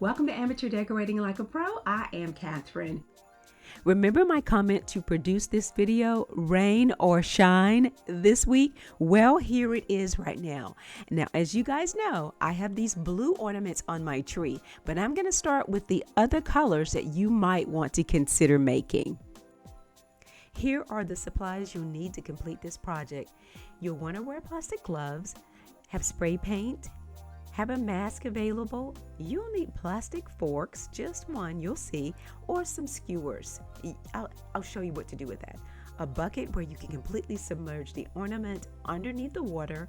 Welcome to Amateur Decorating Like a Pro. I am Catherine. Remember my comment to produce this video, rain or shine, this week? Well, here it is right now. Now, as you guys know, I have these blue ornaments on my tree, but I'm going to start with the other colors that you might want to consider making. Here are the supplies you'll need to complete this project. You'll want to wear plastic gloves, have spray paint, have a mask available. You'll need plastic forks, just one, you'll see, or some skewers. I'll show you what to do with that. A bucket where you can completely submerge the ornament underneath the water,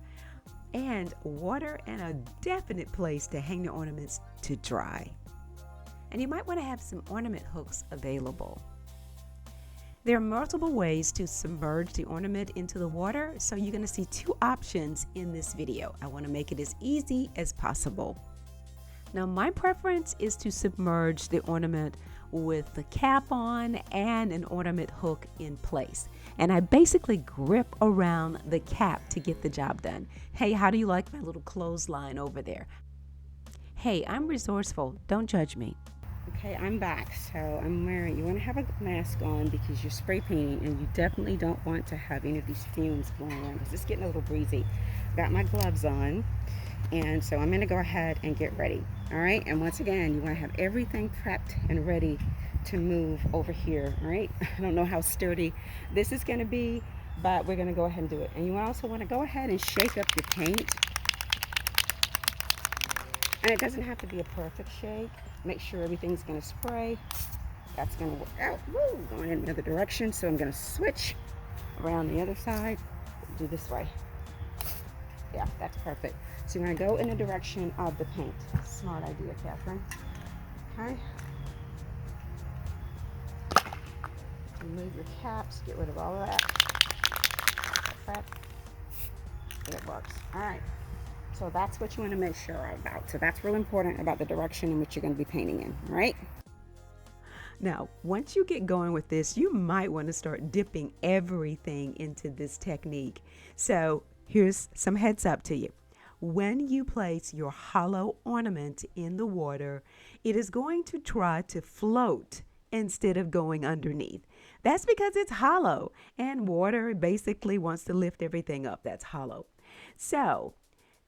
and water and a definite place to hang the ornaments to dry. And you might want to have some ornament hooks available. There are multiple ways to submerge the ornament into the water, so you're going to see two options in this video. I want to make it as easy as possible. Now, my preference is to submerge the ornament with the cap on and an ornament hook in place. And I basically grip around the cap to get the job done. Hey, how do you like my little clothesline over there? Hey, I'm resourceful. Don't judge me. Okay, I'm back. So you want to have a mask on because you're spray painting, and you definitely don't want to have any of these fumes blowing around because it's getting a little breezy. Got my gloves on, and so I'm going to go ahead and get ready. All right, and once again, you want to have everything prepped and ready to move over here. All right, I don't know how sturdy this is going to be, but we're going to go ahead and do it. And you also want to go ahead and shake up your paint. And it doesn't have to be a perfect shake. Make sure everything's going to spray. That's going to work out. Woo, going in the other direction. So I'm going to switch around the other side. Do this way. Yeah, that's perfect. So you're going to go in the direction of the paint. Smart idea, Catherine. Okay. Remove your caps. Get rid of all of that. Prep. It works. All right. So that's what you want to make sure about. So that's real important about the direction in which you're going to be painting in, right? Now, once you get going with this, you might want to start dipping everything into this technique. So here's some heads up to you. When you place your hollow ornament in the water, it is going to try to float instead of going underneath. That's because it's hollow, and water basically wants to lift everything up that's hollow. So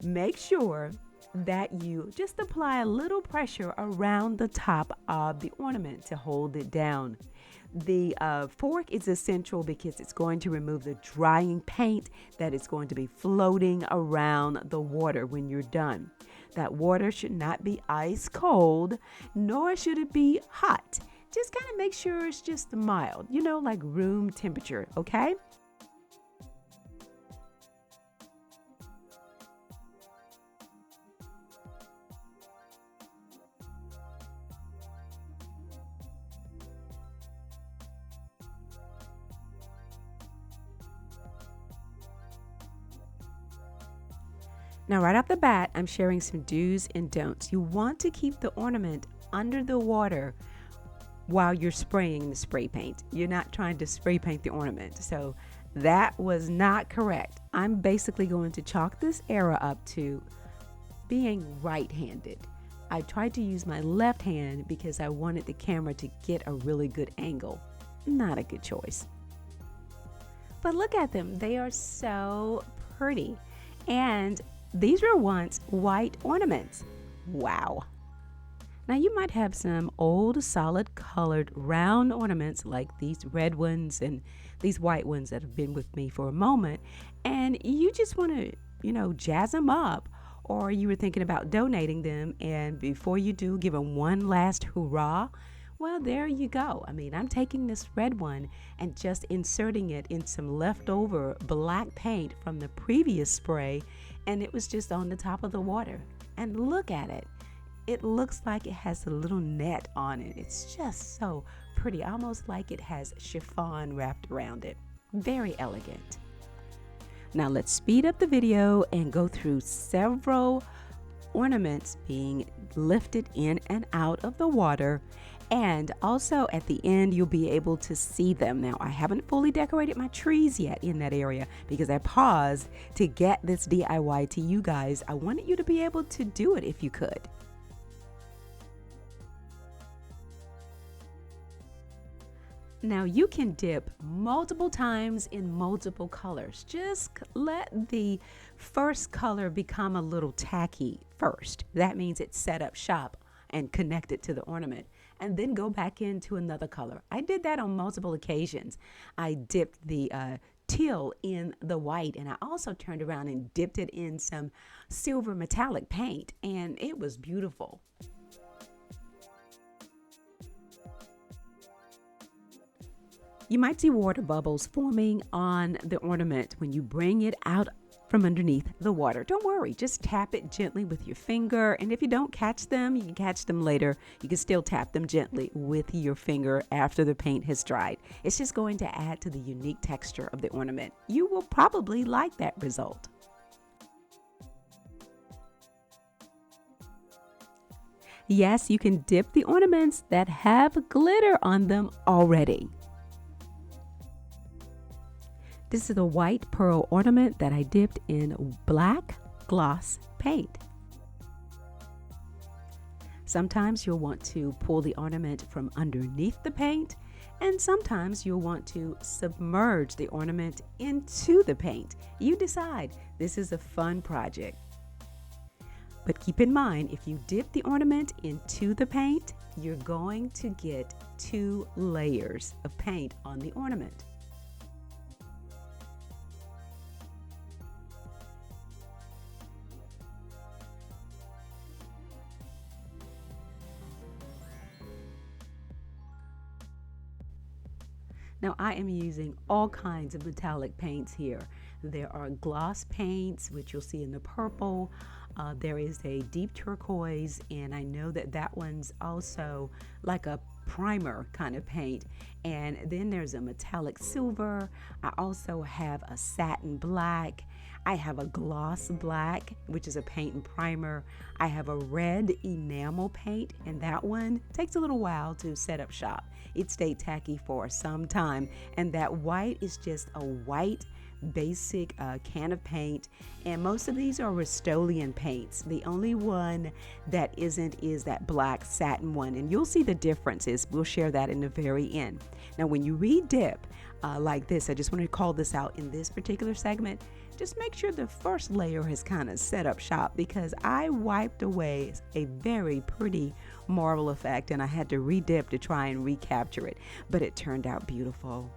make sure that you just apply a little pressure around the top of the ornament to hold it down. The fork is essential because it's going to remove the drying paint that is going to be floating around the water when you're done. That water should not be ice cold, nor should it be hot. Just kind of make sure it's just mild, like room temperature, okay? Now, right off the bat, I'm sharing some do's and don'ts. You want to keep the ornament under the water while you're spraying the spray paint. You're not trying to spray paint the ornament. So that was not correct. I'm basically going to chalk this error up to being right-handed. I tried to use my left hand because I wanted the camera to get a really good angle. Not a good choice. But look at them. They are so pretty. And these were once white ornaments. Wow. Now you might have some old solid colored round ornaments like these red ones and these white ones that have been with me for a moment, and you just want to, jazz them up, or you were thinking about donating them, and before you do, give them one last hurrah. Well, there you go. I'm taking this red one and just inserting it in some leftover black paint from the previous spray, and it was just on the top of the water. And look at it. It looks like it has a little net on it. It's just so pretty, almost like it has chiffon wrapped around it. Very elegant. Now let's speed up the video and go through several ornaments being lifted in and out of the water, and also at the end you'll be able to see them. Now, I haven't fully decorated my trees yet in that area because I paused to get this DIY to you guys. I wanted you to be able to do it if you could. Now you can dip multiple times in multiple colors. Just let the first color become a little tacky first. That means it's set up shop and connected to the ornament. And then go back into another color. I did that on multiple occasions. I dipped the teal in the white, and I also turned around and dipped it in some silver metallic paint, and it was beautiful. You might see water bubbles forming on the ornament when you bring it out from underneath the water. Don't worry, just tap it gently with your finger, and if you don't catch them, you can catch them later. You can still tap them gently with your finger after the paint has dried. It's just going to add to the unique texture of the ornament. You will probably like that result. Yes, you can dip the ornaments that have glitter on them already. This is a white pearl ornament that I dipped in black gloss paint. Sometimes you'll want to pull the ornament from underneath the paint, and sometimes you'll want to submerge the ornament into the paint. You decide. This is a fun project. But keep in mind, if you dip the ornament into the paint, you're going to get 2 layers of paint on the ornament. Now I am using all kinds of metallic paints here. There are gloss paints, which you'll see in the purple. There is a deep turquoise, and I know that that one's also like a primer kind of paint. And then there's a metallic silver. I also have a satin black. I have a gloss black, which is a paint and primer. I have a red enamel paint, and that one takes a little while to set up shop. It stayed tacky for some time, and that white is just a white basic can of paint, and most of these are Rust-Oleum paints. The only one that isn't is that black satin one, and you'll see the differences. We'll share that in the very end. Now when you re-dip like this, I just want to call this out in this particular segment. Just make sure the first layer has kind of set up shop, because I wiped away a very pretty marble effect and I had to re-dip to try and recapture it, but it turned out beautiful.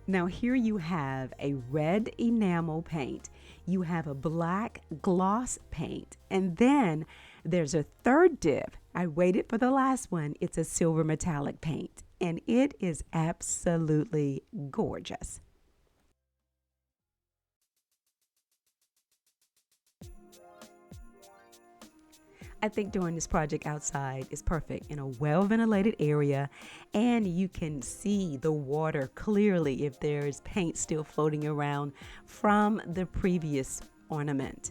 Now here you have a red enamel paint, you have a black gloss paint, and then there's a third dip. I waited for the last one. It's a silver metallic paint, and it is absolutely gorgeous. I think doing this project outside is perfect in a well-ventilated area, and you can see the water clearly if there's paint still floating around from the previous ornament.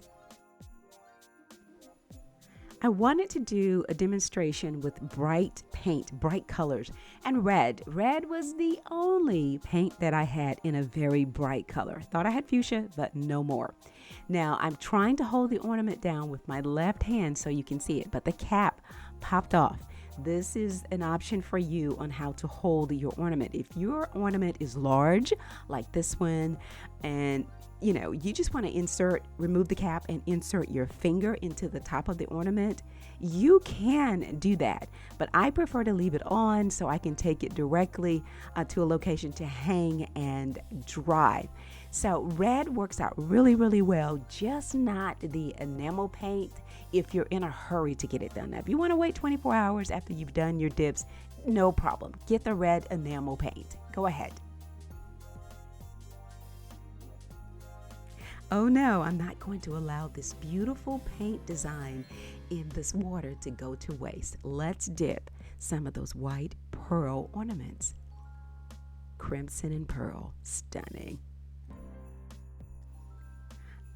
I wanted to do a demonstration with bright paint, bright colors, and red. Red was the only paint that I had in a very bright color. Thought I had fuchsia, but no more. Now I'm trying to hold the ornament down with my left hand so you can see it, but the cap popped off. This is an option for you on how to hold your ornament. If your ornament is large, like this one, and you just want to remove the cap and insert your finger into the top of the ornament, you can do that. But I prefer to leave it on so I can take it directly to a location to hang and dry. So red works out really, really well, just not the enamel paint if you're in a hurry to get it done. Now, if you want to wait 24 hours after you've done your dips, no problem. Get the red enamel paint. Go ahead. Oh no, I'm not going to allow this beautiful paint design in this water to go to waste. Let's dip some of those white pearl ornaments. Crimson and pearl, stunning.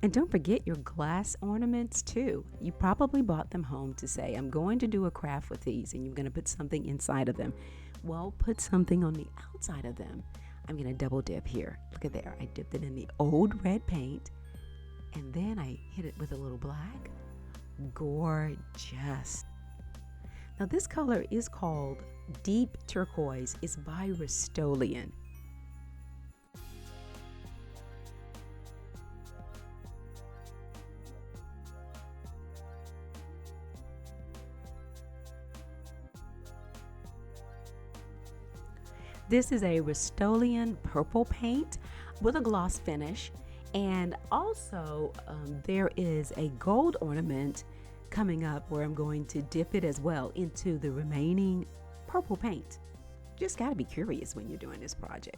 And don't forget your glass ornaments too. You probably bought them home to say, I'm going to do a craft with these, and you're going to put something inside of them. Well, put something on the outside of them. I'm going to double dip here. Look at there. I dipped it in the old red paint, and then I hit it with a little black. Gorgeous. Now this color is called Deep Turquoise. It's by Rust-Oleum. This is a Rust-Oleum purple paint with a gloss finish, and also there is a gold ornament coming up where I'm going to dip it as well into the remaining purple paint. Just got to be curious when you're doing this project.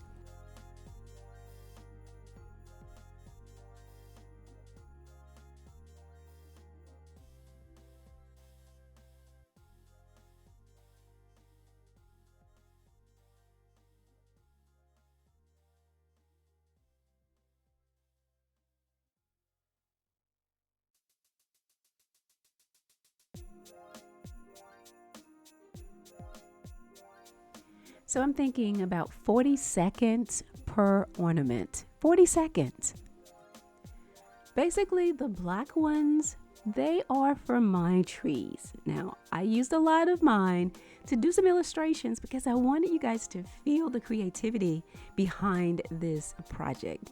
So I'm thinking about 40 seconds per ornament. 40 seconds. Basically, the black ones, they are for my trees. Now, I used a lot of mine to do some illustrations because I wanted you guys to feel the creativity behind this project.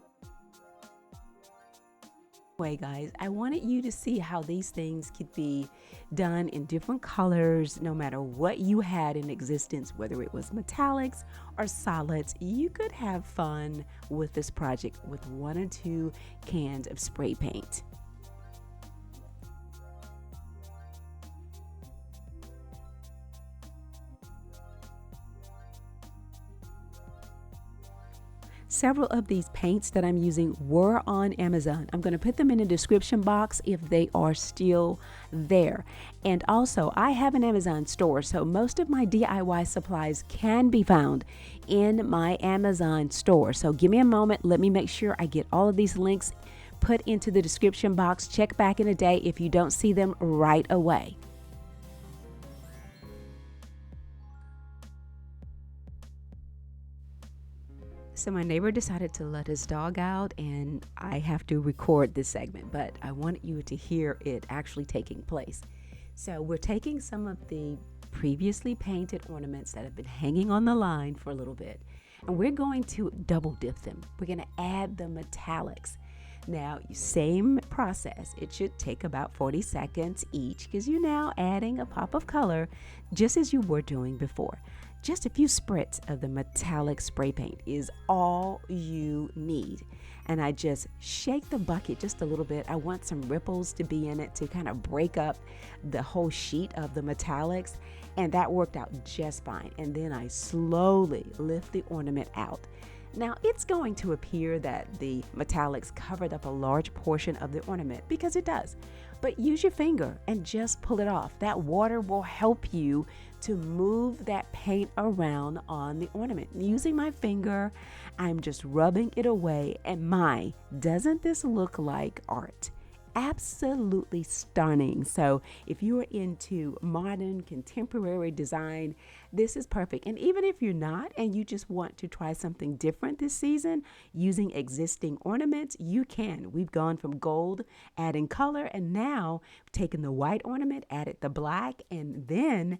Anyway, guys, I wanted you to see how these things could be done in different colors, no matter what you had in existence, whether it was metallics or solids. You could have fun with this project with 1 or 2 cans of spray paint. Several of these paints that I'm using were on Amazon. I'm going to put them in the description box if they are still there. And also, I have an Amazon store, so most of my DIY supplies can be found in my Amazon store. So give me a moment. Let me make sure I get all of these links put into the description box. Check back in a day if you don't see them right away. So my neighbor decided to let his dog out, and I have to record this segment, but I wanted you to hear it actually taking place. So we're taking some of the previously painted ornaments that have been hanging on the line for a little bit, and we're going to double dip them. We're going to add the metallics. Now, same process. It should take about 40 seconds each because you're now adding a pop of color just as you were doing before. Just a few spritz of the metallic spray paint is all you need. And I just shake the bucket just a little bit. I want some ripples to be in it to kind of break up the whole sheet of the metallics. And that worked out just fine. And then I slowly lift the ornament out. Now, it's going to appear that the metallics covered up a large portion of the ornament because it does. But use your finger and just pull it off. That water will help you to move that paint around on the ornament. Using my finger, I'm just rubbing it away. And doesn't this look like art? Absolutely stunning. So if you are into modern contemporary design, this is perfect. And even if you're not and you just want to try something different this season using existing ornaments, you can. We've gone from gold, adding color, and now taking the white ornament, added the black, and then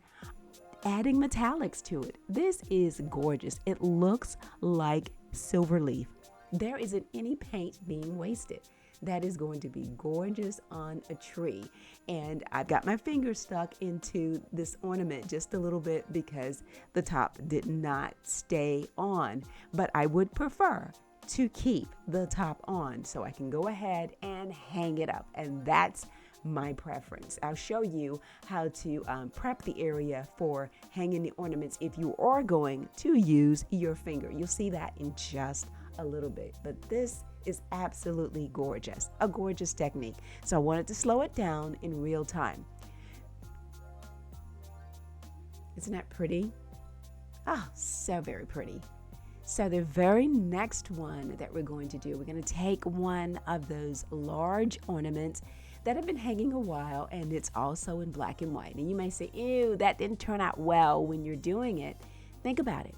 adding metallics to it. This is gorgeous. It looks like silver leaf. There isn't any paint being wasted. That is going to be gorgeous on a tree. And I've got my finger stuck into this ornament just a little bit because the top did not stay on. But I would prefer to keep the top on so I can go ahead and hang it up. And that's my preference. I'll show you how to prep the area for hanging the ornaments if you are going to use your finger. You'll see that in just a little bit. But this is absolutely gorgeous, a gorgeous technique. So I wanted to slow it down in real time. Isn't that pretty? Oh, so very pretty. So the very next one that we're going to do, we're going to take one of those large ornaments that have been hanging a while, and it's also in black and white. And you may say, ew, that didn't turn out well when you're doing it. Think about it.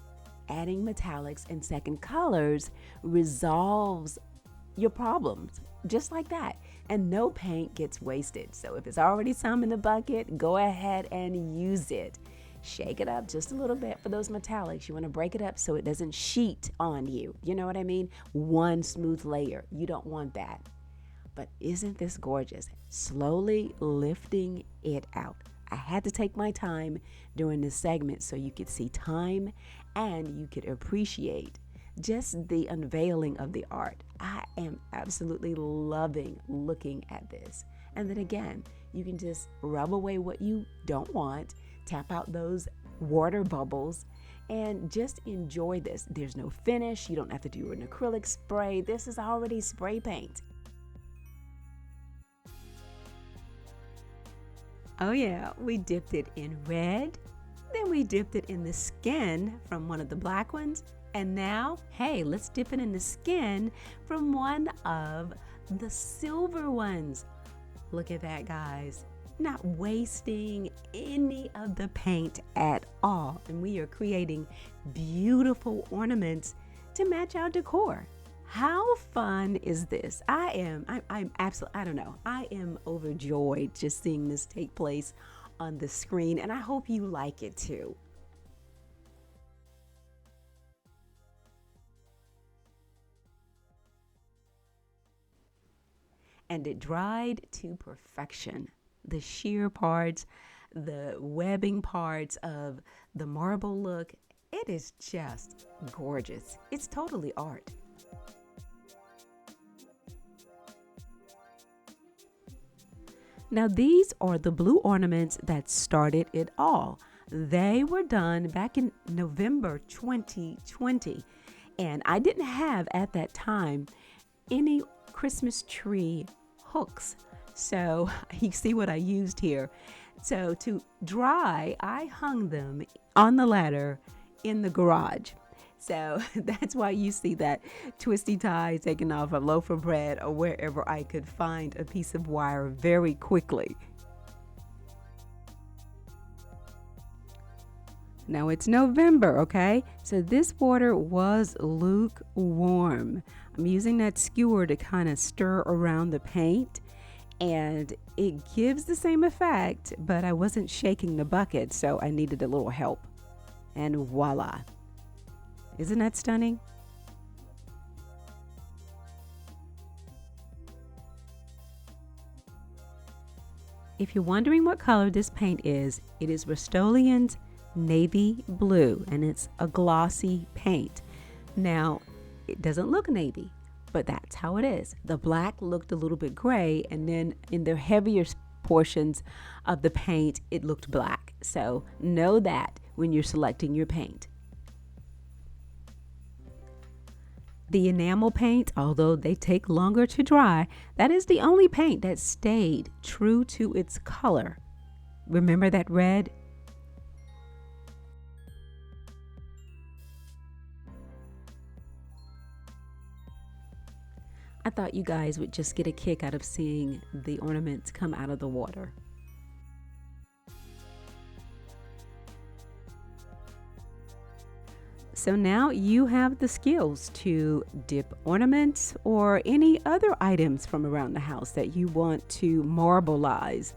Adding metallics and second colors resolves your problems just like that. and no paint gets wasted. So if it's already some in the bucket, go ahead and use it. Shake it up just a little bit for those metallics. You want to break it up so it doesn't sheet on you. You know what I mean? One smooth layer. You don't want that. But isn't this gorgeous? Slowly lifting it out. I had to take my time during this segment so you could see time and you could appreciate just the unveiling of the art. I am absolutely loving looking at this. And then again, you can just rub away what you don't want, tap out those water bubbles, and just enjoy this. There's no finish. You don't have to do an acrylic spray. This is already spray paint. Oh yeah, we dipped it in red, then we dipped it in the skin from one of the black ones, and now, hey, let's dip it in the skin from one of the silver ones. Look at that, guys. Not wasting any of the paint at all. And we are creating beautiful ornaments to match our decor. How fun is this? I'm absolutely, I don't know. I am overjoyed just seeing this take place on the screen, and I hope you like it too. And it dried to perfection. The sheer parts, the webbing parts of the marble look, it is just gorgeous. It's totally art. Now these are the blue ornaments that started it all. They were done back in November 2020, and I didn't have at that time any Christmas tree hooks. So you see what I used here. So to dry, I hung them on the ladder in the garage. So that's why you see that twisty tie taken off a loaf of bread or wherever I could find a piece of wire very quickly. Now it's November, okay? So this water was lukewarm. I'm using that skewer to kind of stir around the paint, and it gives the same effect, but I wasn't shaking the bucket, so I needed a little help. And voila. Isn't that stunning? If you're wondering what color this paint is, it is Rust-Oleum's navy blue, and it's a glossy paint. Now, it doesn't look navy, but that's how it is. The black looked a little bit gray, and then in the heavier portions of the paint, it looked black. So know that when you're selecting your paint. The enamel paint, although they take longer to dry, that is the only paint that stayed true to its color. Remember that red? I thought you guys would just get a kick out of seeing the ornaments come out of the water. So now you have the skills to dip ornaments or any other items from around the house that you want to marbleize.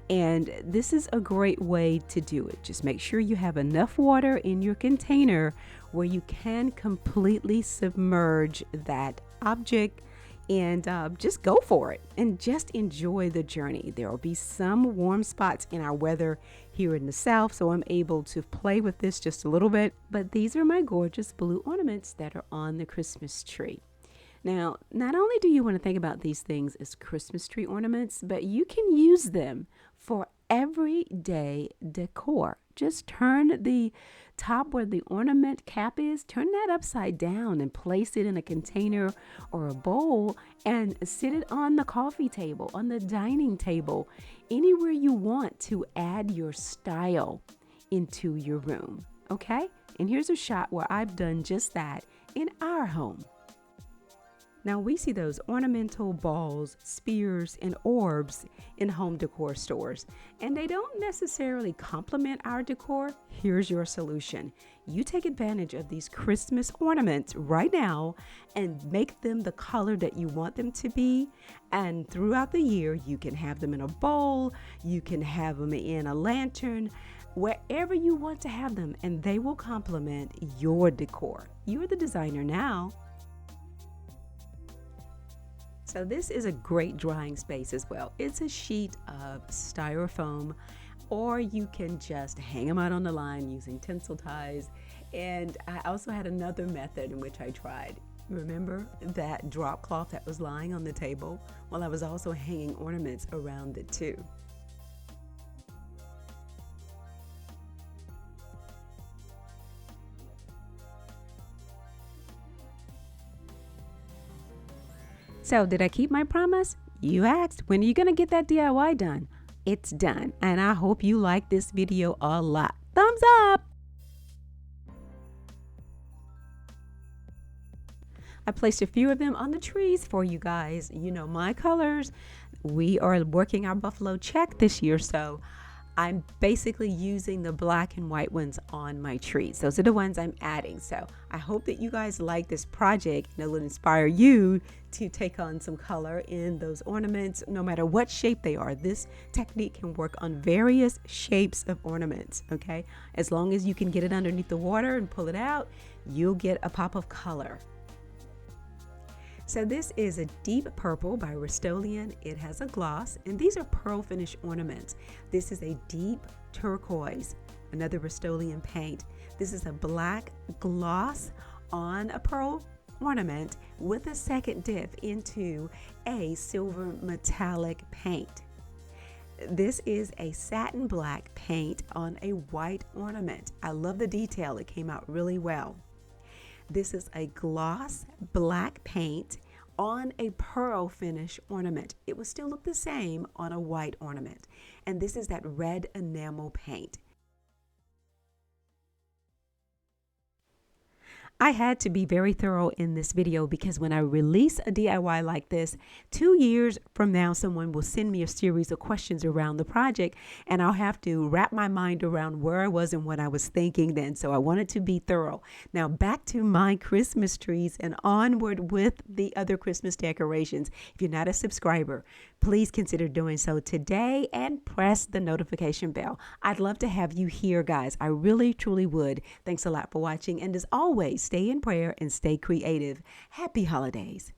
And this is a great way to do it. Just make sure you have enough water in your container where you can completely submerge that object, and just go for it and just enjoy the journey. There will be some warm spots in our weather here in the South, so I'm able to play with this just a little bit. But these are my gorgeous blue ornaments that are on the Christmas tree. Now, not only do you want to think about these things as Christmas tree ornaments, but you can use them for everyday decor. Just turn the top where the ornament cap is, turn that upside down and place it in a container or a bowl and sit it on the coffee table, on the dining table, anywhere you want to add your style into your room, okay? And here's a shot where I've done just that in our home. Now we see those ornamental balls, spears, and orbs in home decor stores, and they don't necessarily complement our decor. Here's your solution. You take advantage of these Christmas ornaments right now and make them the color that you want them to be. And throughout the year, you can have them in a bowl, you can have them in a lantern, wherever you want to have them, and they will complement your decor. You're the designer now. So this is a great drying space as well. It's a sheet of styrofoam, or you can just hang them out on the line using tinsel ties. And I also had another method in which I tried. Remember that drop cloth that was lying on the table? Well, I was also hanging ornaments around it too. So did I keep my promise? You asked, when are you going to get that DIY done? It's done, and I hope you like this video a lot. Thumbs up! I placed a few of them on the trees for you guys. You know my colors. We are working our buffalo check this year, so I'm basically using the black and white ones on my trees. Those are the ones I'm adding. So I hope that you guys like this project and it will inspire you to take on some color in those ornaments, no matter what shape they are. This technique can work on various shapes of ornaments, okay? As long as you can get it underneath the water and pull it out, you'll get a pop of color. So this is a deep purple by Rust-Oleum. It has a gloss, and these are pearl finish ornaments. This is a deep turquoise, another Rust-Oleum paint. This is a black gloss on a pearl ornament with a second dip into a silver metallic paint. This is a satin black paint on a white ornament. I love the detail. It came out really well. This is a gloss black paint on a pearl finish ornament. It will still look the same on a white ornament. And this is that red enamel paint. I had to be very thorough in this video because when I release a DIY like this, 2 years from now, someone will send me a series of questions around the project, and I'll have to wrap my mind around where I was and what I was thinking then. So I wanted to be thorough. Now back to my Christmas trees and onward with the other Christmas decorations. If you're not a subscriber, please consider doing so today and press the notification bell. I'd love to have you here, guys. I really, truly would. Thanks a lot for watching. And as always, stay in prayer and stay creative. Happy holidays.